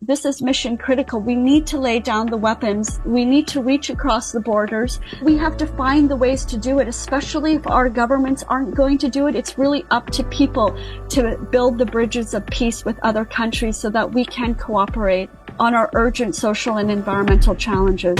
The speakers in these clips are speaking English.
This is mission critical. We need to lay down the weapons. We need to reach across the borders. We have to find the ways to do it, especially if our governments aren't going to do it. It's really up to people to build the bridges of peace with other countries so that we can cooperate on our urgent social and environmental challenges.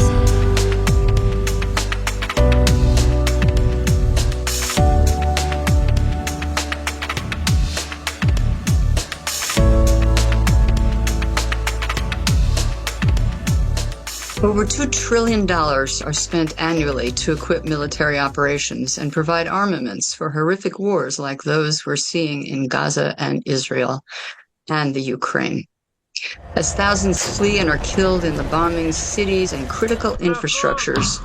Over $2 trillion are spent annually to equip military operations and provide armaments for horrific wars like those we're seeing in Gaza and Israel and the Ukraine. As thousands flee and are killed in the bombings, cities and critical infrastructures,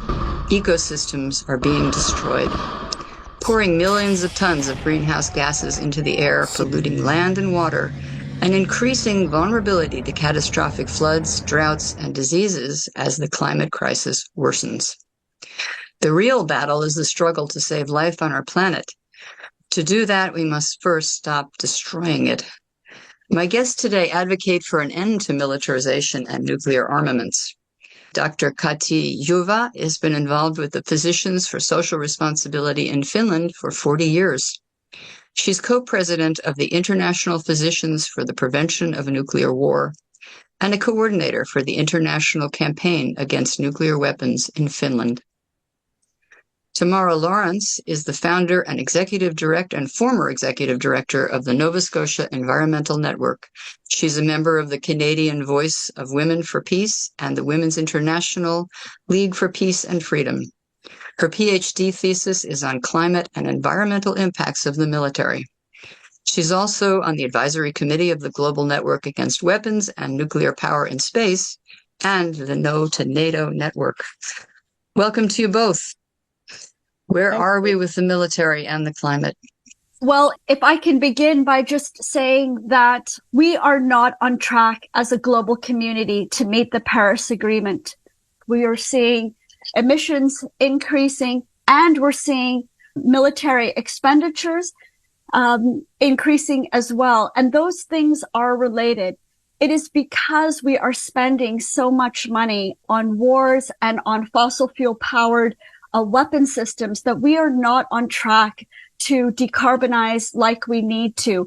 ecosystems are being destroyed, pouring millions of tons of greenhouse gases into the air, polluting land and water, and increasing vulnerability to catastrophic floods, droughts, and diseases as the climate crisis worsens. The real battle is the struggle to save life on our planet. To do that, we must first stop destroying it. My guests today advocate for an end to militarization and nuclear armaments. Dr. Kati Juva has been involved with the Physicians for Social Responsibility in Finland for 40 years. She's co-president of the International Physicians for the Prevention of Nuclear War and a coordinator for the International Campaign Against Nuclear Weapons in Finland. Tamara Lawrence is the founder and executive director and former executive director of the Nova Scotia Environmental Network. She's a member of the Canadian Voice of Women for Peace and the Women's International League for Peace and Freedom. Her PhD thesis is on climate and environmental impacts of the military. She's also on the advisory committee of the Global Network Against Weapons and Nuclear Power in Space and the No to NATO Network. Welcome to you both. Where are we with the military and the climate? Well, if I can begin by just saying that we are not on track as a global community to meet the Paris Agreement. We are seeing emissions increasing, and we're seeing military expenditures increasing as well. And those things are related. It is because we are spending so much money on wars and on fossil fuel powered weapon systems that we are not on track to decarbonize like we need to.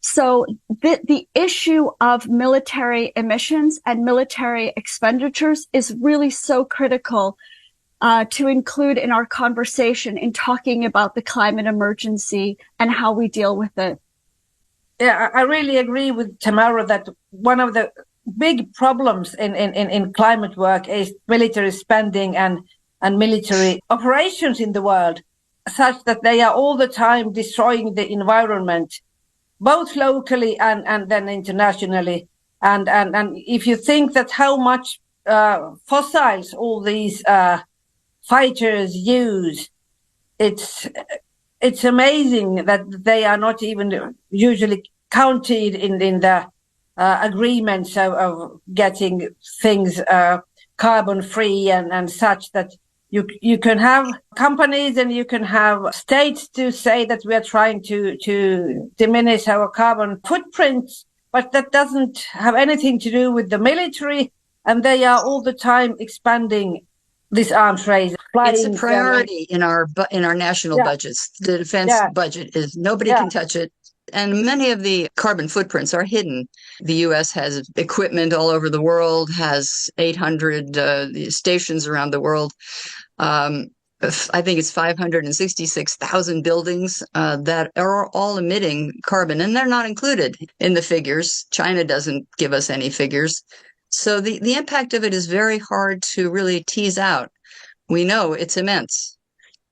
So the issue of military emissions and military expenditures is really so critical to include in our conversation in talking about the climate emergency and how we deal with it. Yeah, I really agree with Tamara that one of the big problems in climate work is military spending and military operations in the world, such that they are all the time destroying the environment, both locally and then internationally. And if you think that how much fossils all these fighters use, it's amazing that they are not even usually counted in the agreements of getting things carbon free and such, that you can have companies and you can have states to say that we are trying to diminish our carbon footprints, but that doesn't have anything to do with the military, and they are all the time expanding this arms race. It's a priority in our national budgets. The defense budget is nobody can touch it. And many of the carbon footprints are hidden. The U.S. has equipment all over the world, has 800 stations around the world. I think it's 566,000 buildings that are all emitting carbon, and they're not included in the figures. China doesn't give us any figures. So the impact of it is very hard to really tease out. We know it's immense.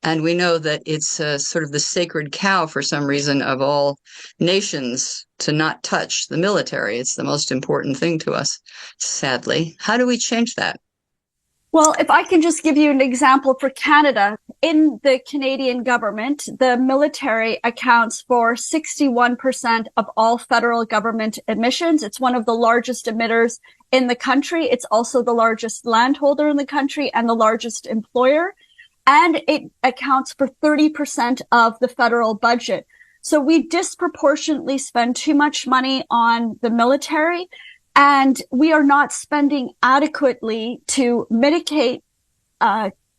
And we know that it's sort of the sacred cow, for some reason, of all nations to not touch the military. It's the most important thing to us, sadly. How do we change that? Well, if I can just give you an example for Canada, in the Canadian government, the military accounts for 61% of all federal government emissions. It's one of the largest emitters in the country. It's also the largest landholder in the country and the largest employer. And it accounts for 30% of the federal budget. So we disproportionately spend too much money on the military. And we are not spending adequately to mitigate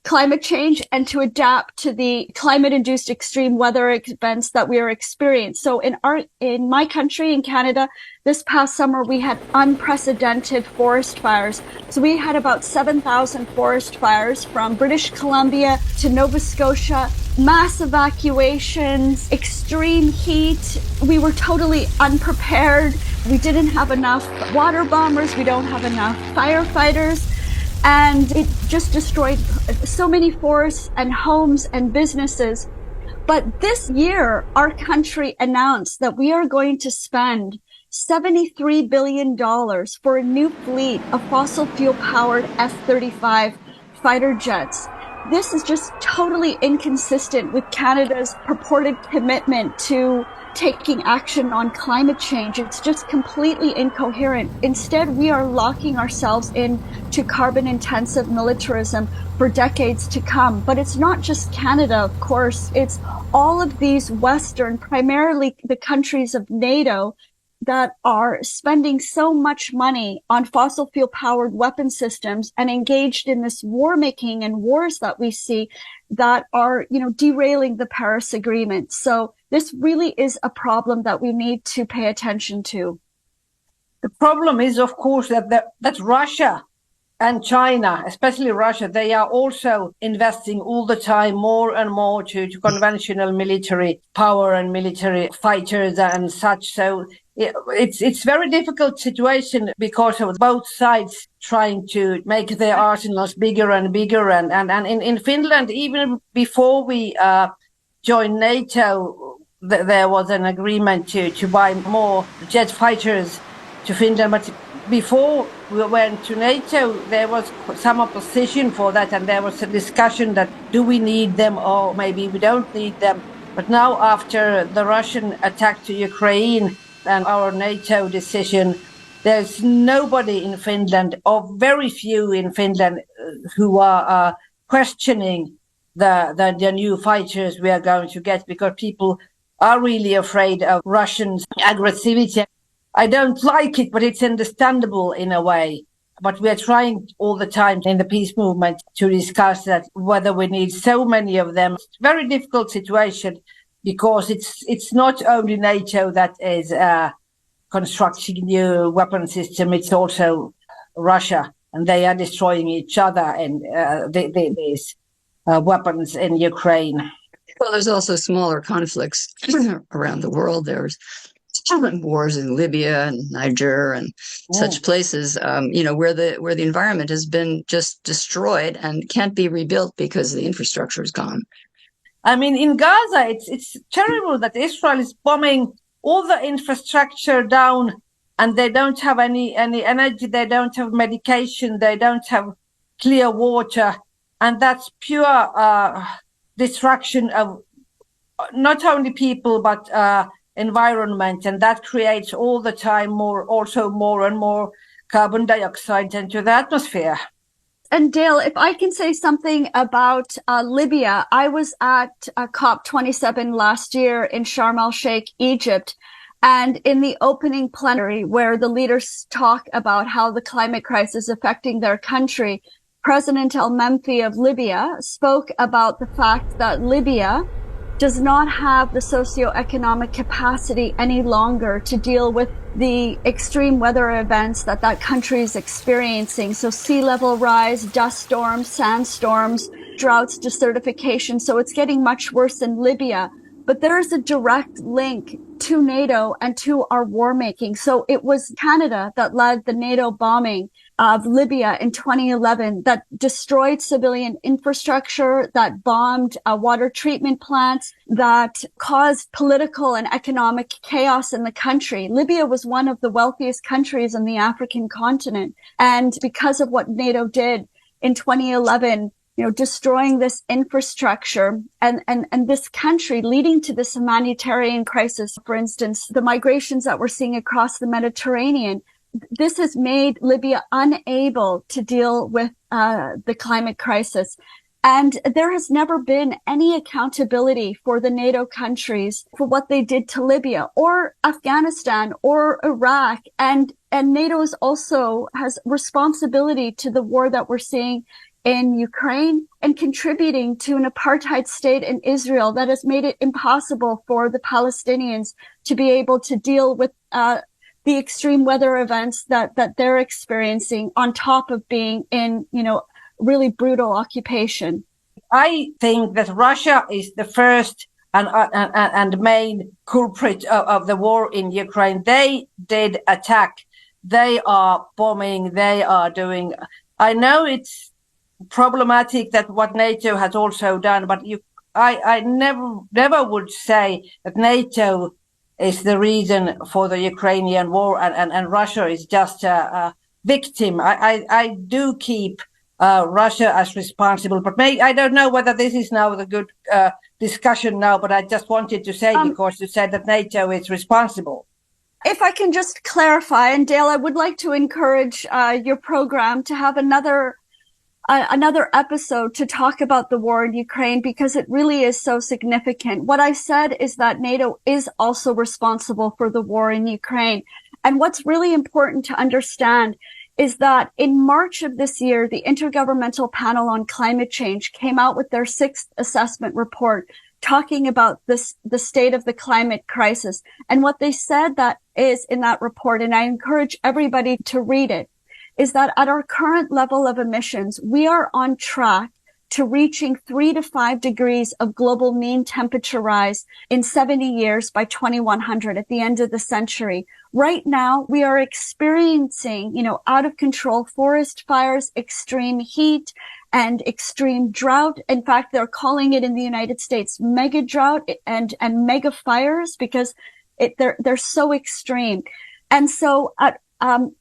climate change and to adapt to the climate-induced extreme weather events that we are experiencing. So in my country, in Canada, this past summer, we had unprecedented forest fires. So we had about 7,000 forest fires from British Columbia to Nova Scotia, mass evacuations, extreme heat. We were totally unprepared. We didn't have enough water bombers. We don't have enough firefighters. And it just destroyed so many forests and homes and businesses. But this year, our country announced that we are going to spend $73 billion for a new fleet of fossil fuel powered F-35 fighter jets. This is just totally inconsistent with Canada's purported commitment to taking action on climate change. It's just completely incoherent. Instead, we are locking ourselves into carbon-intensive militarism for decades to come. But it's not just Canada, of course. It's all of these Western, primarily the countries of NATO, that are spending so much money on fossil fuel powered weapon systems and engaged in this war making and wars that we see that are, derailing the Paris Agreement. So this really is a problem that we need to pay attention to. The problem is, of course, that Russia and China, especially Russia, they are also investing all the time more and more to conventional military power and military fighters and such. So it's very difficult situation because of both sides trying to make their arsenals bigger and bigger. And in Finland, even before we joined NATO, there was an agreement to buy more jet fighters to Finland. But before we went to NATO, there was some opposition for that, and there was a discussion that do we need them or maybe we don't need them. But now, after the Russian attack to Ukraine and our NATO decision, there's nobody in Finland, or very few in Finland, who are questioning the new fighters we are going to get, because people are really afraid of Russian aggressivity. I don't like it, but it's understandable in a way. But we are trying all the time in the peace movement to discuss that, whether we need so many of them. It's a very difficult situation, because it's not only NATO that is constructing new weapon system, it's also Russia, and they are destroying each other and these weapons in Ukraine. Well, there's also smaller conflicts around the world. There's wars in Libya and Niger and such places, where the environment has been just destroyed and can't be rebuilt because the infrastructure is gone. I mean, in Gaza, it's terrible that Israel is bombing all the infrastructure down, and they don't have any energy, they don't have medication, they don't have clear water, and that's pure destruction of not only people but environment, and that creates all the time more and more carbon dioxide into the atmosphere. And Dale, if I can say something about Libya, I was at COP27 last year in Sharm el-Sheikh, Egypt, and in the opening plenary where the leaders talk about how the climate crisis is affecting their country, President El-Menfi of Libya spoke about the fact that Libya does not have the socioeconomic capacity any longer to deal with the extreme weather events that country is experiencing. So sea level rise, dust storms, sandstorms, droughts, desertification. So it's getting much worse in Libya. But there is a direct link to NATO and to our war making. So it was Canada that led the NATO bombing of Libya in 2011 that destroyed civilian infrastructure, that bombed water treatment plants, that caused political and economic chaos in the country. Libya was one of the wealthiest countries on the African continent. And because of what NATO did in 2011, destroying this infrastructure and this country, leading to this humanitarian crisis, for instance, the migrations that we're seeing across the Mediterranean, this has made Libya unable to deal with the climate crisis. And there has never been any accountability for the NATO countries for what they did to Libya or Afghanistan or Iraq. And NATO is also has responsibility to the war that we're seeing in Ukraine and contributing to an apartheid state in Israel that has made it impossible for the Palestinians to be able to deal with the extreme weather events that they're experiencing on top of being in, really brutal occupation. I think that Russia is the first and main culprit of the war in Ukraine. They did attack. They are bombing. They are doing. I know it's problematic that what NATO has also done, but I never would say that NATO is the reason for the Ukrainian war and Russia is just a victim. I do keep Russia as responsible, but I don't know whether this is now the good discussion now, but I just wanted to say, because you said that NATO is responsible. If I can just clarify, and Dale, I would like to encourage your program to have another episode to talk about the war in Ukraine, because it really is so significant. What I said is that NATO is also responsible for the war in Ukraine. And what's really important to understand is that in March of this year, the Intergovernmental Panel on Climate Change came out with their 6th assessment report talking about the state of the climate crisis. And what they said that is in that report, and I encourage everybody to read it, is that at our current level of emissions, we are on track to reaching 3 to 5 degrees of global mean temperature rise in 70 years by 2100 at the end of the century. Right now, we are experiencing, out of control forest fires, extreme heat, and extreme drought. In fact, they're calling it in the United States mega drought and mega fires because they're so extreme. And so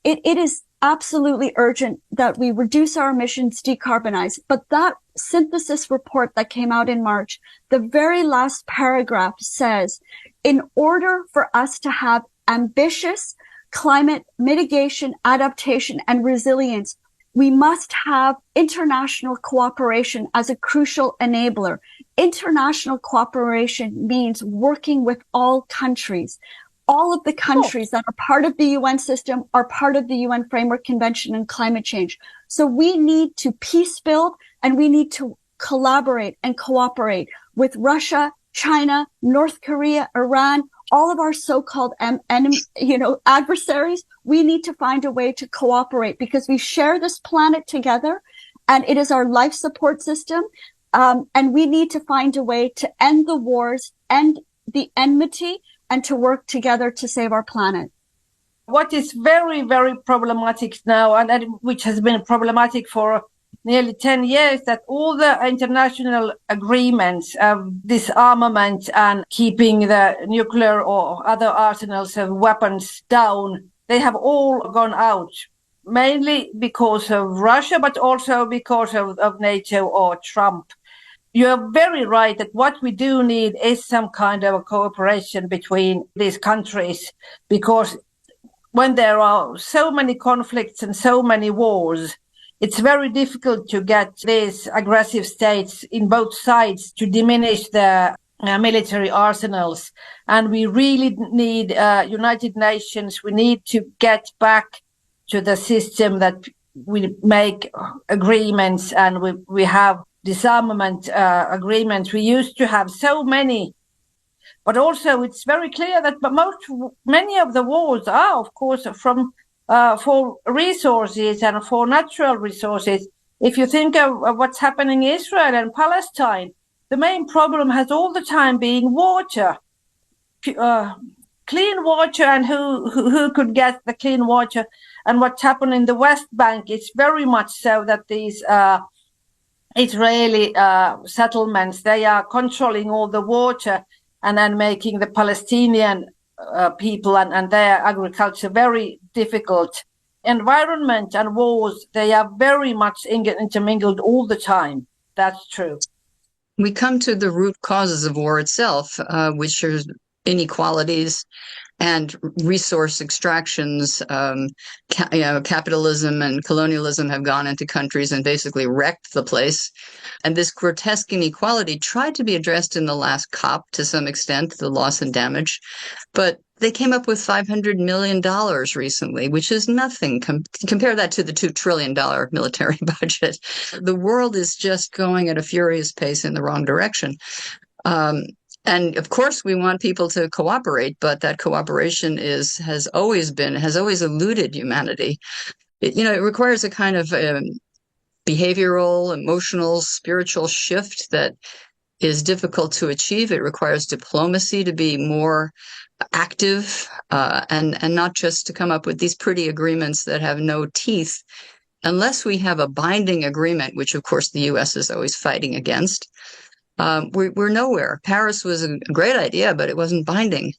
it is absolutely urgent that we reduce our emissions, decarbonize. But that synthesis report that came out in March, the very last paragraph says, in order for us to have ambitious climate mitigation, adaptation, and resilience, we must have international cooperation as a crucial enabler. International cooperation means working with all countries. All of the countries that are part of the UN system are part of the UN Framework Convention on Climate Change. So we need to peace build and we need to collaborate and cooperate with Russia, China, North Korea, Iran, all of our so-called adversaries. We need to find a way to cooperate because we share this planet together and it is our life support system. And we need to find a way to end the wars, end the enmity, and to work together to save our planet. What is very, very problematic now, and which has been problematic for nearly 10 years, that all the international agreements of disarmament and keeping the nuclear or other arsenals of weapons down, they have all gone out, mainly because of Russia, but also because of NATO or Trump. You're very right that what we do need is some kind of a cooperation between these countries, because when there are so many conflicts and so many wars, it's very difficult to get these aggressive states in both sides to diminish their military arsenals. And we really need United Nations. We need to get back to the system that we make agreements and we have disarmament agreements. We used to have so many, but also it's very clear that many of the wars are, of course, from for resources and for natural resources. If you think of what's happening in Israel and Palestine, the main problem has all the time been water, clean water, and who could get the clean water. And what's happened in the West Bank is very much so that these Israeli settlements, they are controlling all the water and then making the Palestinian people and their agriculture very difficult. Environment and wars, they are very much intermingled all the time. That's true. We come to the root causes of war itself, which are inequalities and resource extractions. Capitalism and colonialism have gone into countries and basically wrecked the place. And this grotesque inequality tried to be addressed in the last COP to some extent, the loss and damage. But they came up with $500 million recently, which is nothing. Compare that to the $2 trillion military budget. The world is just going at a furious pace in the wrong direction. And of course, we want people to cooperate, but that cooperation has always eluded humanity. It requires a kind of behavioral, emotional, spiritual shift that is difficult to achieve. It requires diplomacy to be more active, and not just to come up with these pretty agreements that have no teeth. Unless we have a binding agreement, which of course the U.S. is always fighting against, we're nowhere. Paris was a great idea, but it wasn't binding.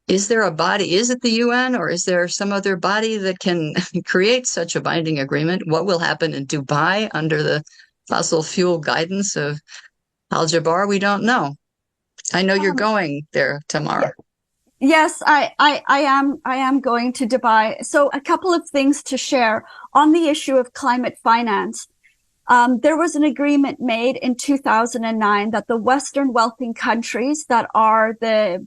Is there a body? Is it the UN, or is there some other body that can create such a binding agreement? What will happen in Dubai under the fossil fuel guidance of Al-Jaber? We don't know. I know you're going there, Tamara. Yes, I am going to Dubai. So a couple of things to share on the issue of climate finance. There was an agreement made in 2009 that the Western wealthy countries that are the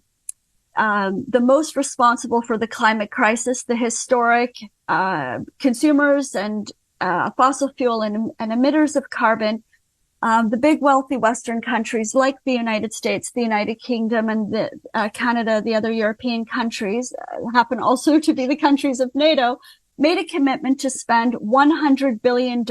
most responsible for the climate crisis, the historic consumers and fossil fuel and emitters of carbon, the big wealthy Western countries like the United States, the United Kingdom, and the Canada, the other European countries, happen also to be the countries of NATO, made a commitment to spend $100 billion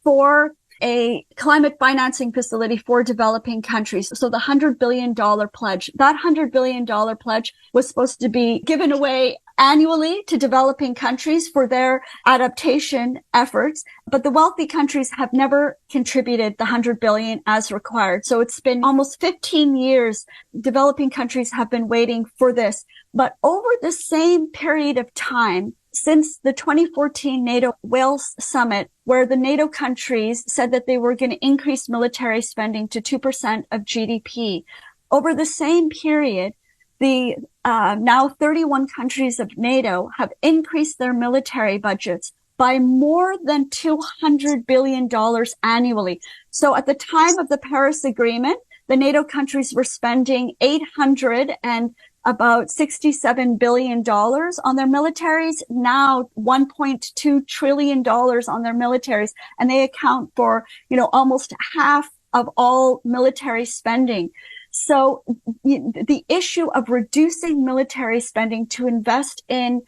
for a climate financing facility for developing countries. So the $100 billion pledge, that $100 billion pledge was supposed to be given away annually to developing countries for their adaptation efforts. But the wealthy countries have never contributed the $100 billion as required. So it's been almost 15 years developing countries have been waiting for this. But over the same period of time, since the 2014 NATO Wales summit, where the NATO countries said that they were going to increase military spending to 2% of GDP, over the same period, the now 31 countries of NATO have increased their military budgets by more than $200 billion annually. So at the time of the Paris Agreement, the NATO countries were spending about $67 billion on their militaries, now $1.2 trillion on their militaries. And they account for, almost half of all military spending. So the issue of reducing military spending to invest in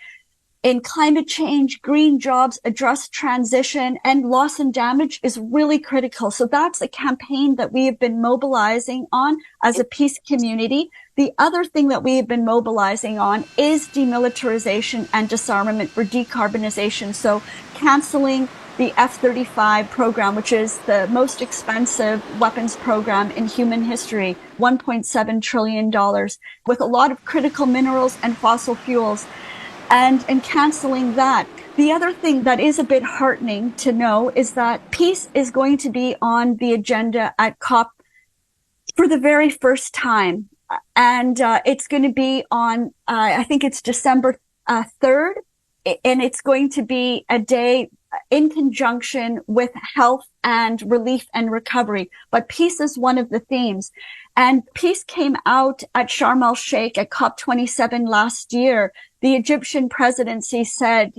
climate change, green jobs, address transition, and loss and damage is really critical. So that's a campaign that we have been mobilizing on as a peace community. The other thing that we have been mobilizing on is demilitarization and disarmament for decarbonization. So canceling the F-35 program, which is the most expensive weapons program in human history, $1.7 trillion, with a lot of critical minerals and fossil fuels, and canceling that. The other thing that is a bit heartening to know is that peace is going to be on the agenda at COP for the very first time. And it's going to be on, I think it's December 3rd, and it's going to be a day in conjunction with health and relief and recovery. But peace is one of the themes. And peace came out at Sharm el-Sheikh at COP27 last year. The Egyptian presidency said,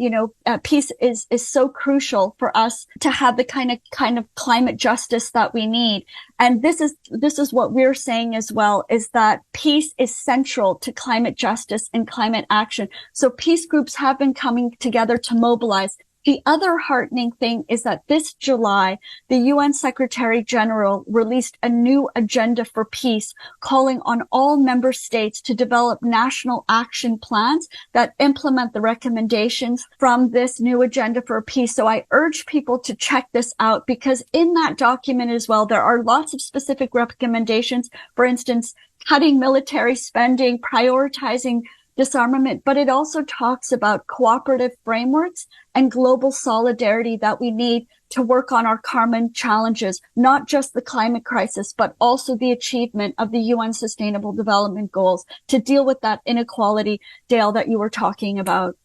peace is so crucial for us to have the kind of climate justice that we need. And this is what we're saying as well, is that peace is central to climate justice and climate action. So peace groups have been coming together to mobilize. The other heartening thing is that this July, the UN Secretary General released a new agenda for peace, calling on all member states to develop national action plans that implement the recommendations from this new agenda for peace. So I urge people to check this out, because in that document as well, there are lots of specific recommendations. For instance, cutting military spending, prioritizing disarmament, but it also talks about cooperative frameworks and global solidarity that we need to work on our common challenges, not just the climate crisis, but also the achievement of the UN Sustainable Development Goals to deal with that inequality, Dale, that you were talking about.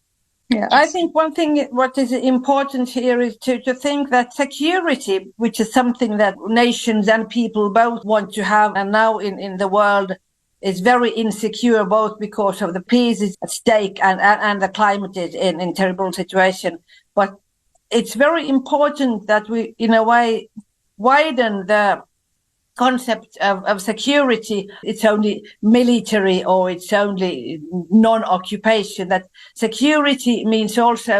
Yeah, I think one thing what is important here is to think that security, which is something that nations and people both want to have, and now in the world is very insecure, both because of the peace is at stake and the climate is in terrible situation. But it's very important that we, in a way, widen the concept of security. It's only military or it's only non-occupation. That security means also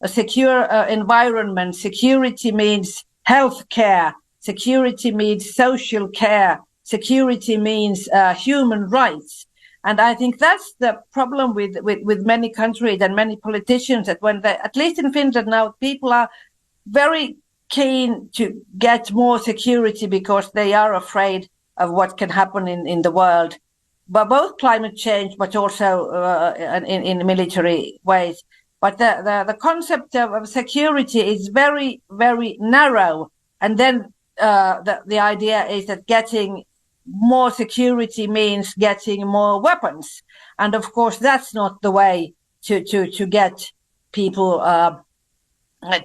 a secure environment. Security means health care. Security means social care. Security means human rights. And I think that's the problem with many countries and many politicians, that when they, at least in Finland now, people are very keen to get more security because they are afraid of what can happen in the world, but both climate change, but also in military ways. But the concept of security is very, very narrow. And then the idea is that getting more security means getting more weapons. And of course, that's not the way to get people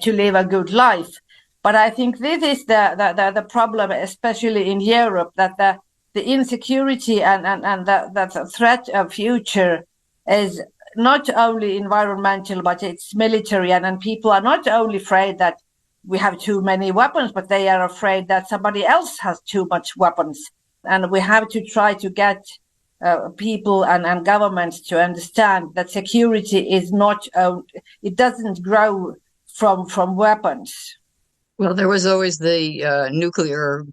to live a good life. But I think this is the problem, especially in Europe, that the insecurity and the threat of future is not only environmental, but it's military. And people are not only afraid that we have too many weapons, but they are afraid that somebody else has too much weapons. And we have to try to get people and governments to understand that security is not, it doesn't grow from weapons. Well, there was always the nuclear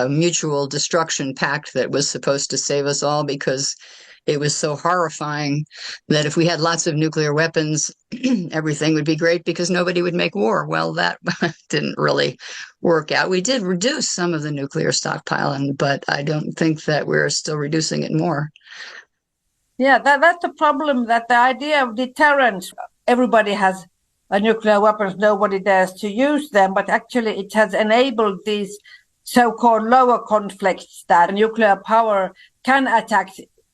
mutual destruction pact that was supposed to save us all, because it was so horrifying that if we had lots of nuclear weapons, everything would be great because nobody would make war. Well, that didn't really work out. We did reduce some of the nuclear stockpile, but I don't think that we're still reducing it more. Yeah, that's the problem, that the idea of deterrence, everybody has nuclear weapons, nobody dares to use them, but actually it has enabled these so-called lower conflicts that nuclear power can attack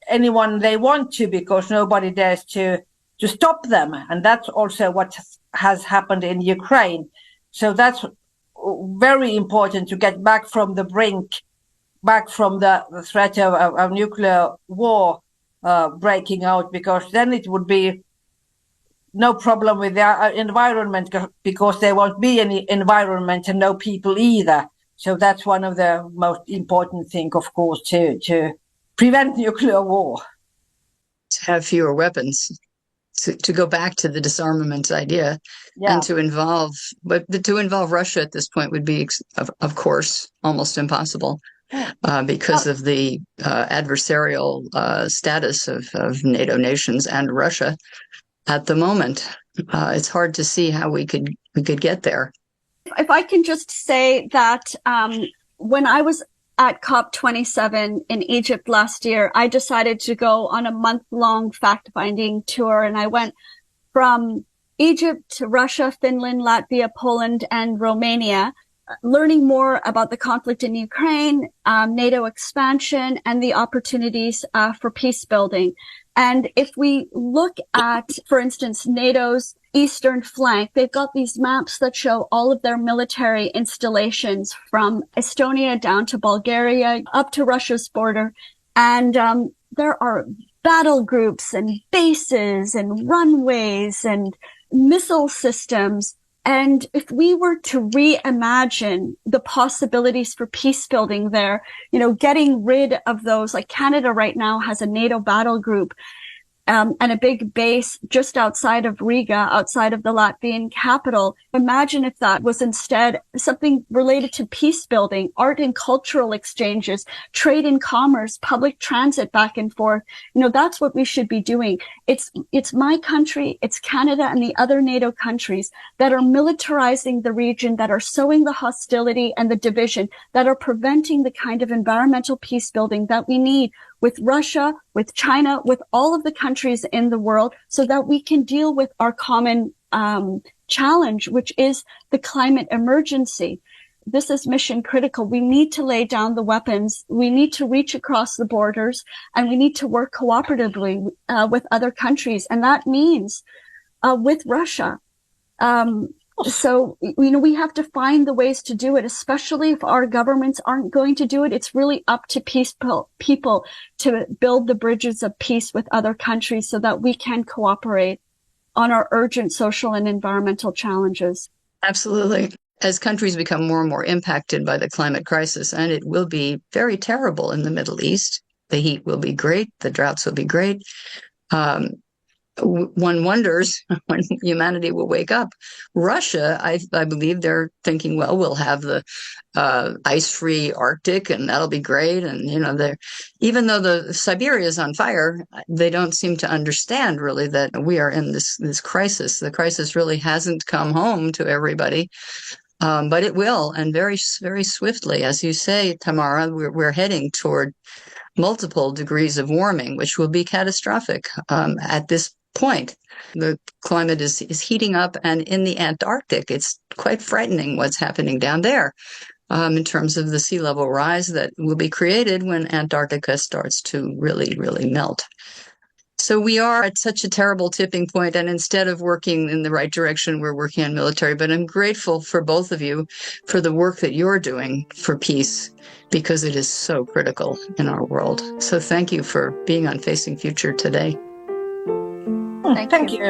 anyone they want to, because nobody dares to stop them. And that's also what has happened in Ukraine. So that's very important, to get back from the brink, back from the threat of nuclear war breaking out, because then it would be no problem with the environment, because there won't be any environment and no people either. So that's one of the most important things, of course, to prevent nuclear war. To have fewer weapons, to go back to the disarmament idea, and to involve Russia at this point would be, of course, almost impossible because of the adversarial status of NATO nations and Russia at the moment. It's hard to see how we could get there. If I can just say that when I was at COP27 in Egypt last year, I decided to go on a month-long fact-finding tour, and I went from Egypt to Russia, Finland, Latvia, Poland, and Romania, learning more about the conflict in Ukraine, NATO expansion, and the opportunities for peace building. And if we look at, for instance, NATO's eastern flank, they've got these maps that show all of their military installations from Estonia down to Bulgaria, up to Russia's border. And there are battle groups and bases and runways and missile systems. And if we were to reimagine the possibilities for peace building there, getting rid of those, like Canada right now has a NATO battle group, and a big base just outside of Riga, outside of the Latvian capital. Imagine if that was instead something related to peace building, art and cultural exchanges, trade and commerce, public transit back and forth. That's what we should be doing. It's my country, it's Canada and the other NATO countries that are militarizing the region, that are sowing the hostility and the division, that are preventing the kind of environmental peace building that we need. with Russia, with China, with all of the countries in the world so that we can deal with our common challenge, which is the climate emergency. This is mission critical. We need to lay down the weapons. We need to reach across the borders, and we need to work cooperatively with other countries. And that means with Russia. So, we have to find the ways to do it, especially if our governments aren't going to do it. It's really up to people to build the bridges of peace with other countries so that we can cooperate on our urgent social and environmental challenges. Absolutely. As countries become more and more impacted by the climate crisis, and it will be very terrible in the Middle East, the heat will be great, the droughts will be great. One wonders when humanity will wake up. Russia, I believe they're thinking, well, we'll have the ice-free Arctic, and that'll be great. And even though the Siberia is on fire, they don't seem to understand really that we are in this crisis. The crisis really hasn't come home to everybody. But it will, and very, very swiftly. As you say, Tamara, we're heading toward multiple degrees of warming, which will be catastrophic at this point. The climate is heating up, and in the Antarctic, it's quite frightening what's happening down there in terms of the sea level rise that will be created when Antarctica starts to really, really melt. So we are at such a terrible tipping point, and instead of working in the right direction, we're working on military. But I'm grateful for both of you for the work that you're doing for peace, because it is so critical in our world. So thank you for being on Facing Future today. Thank you.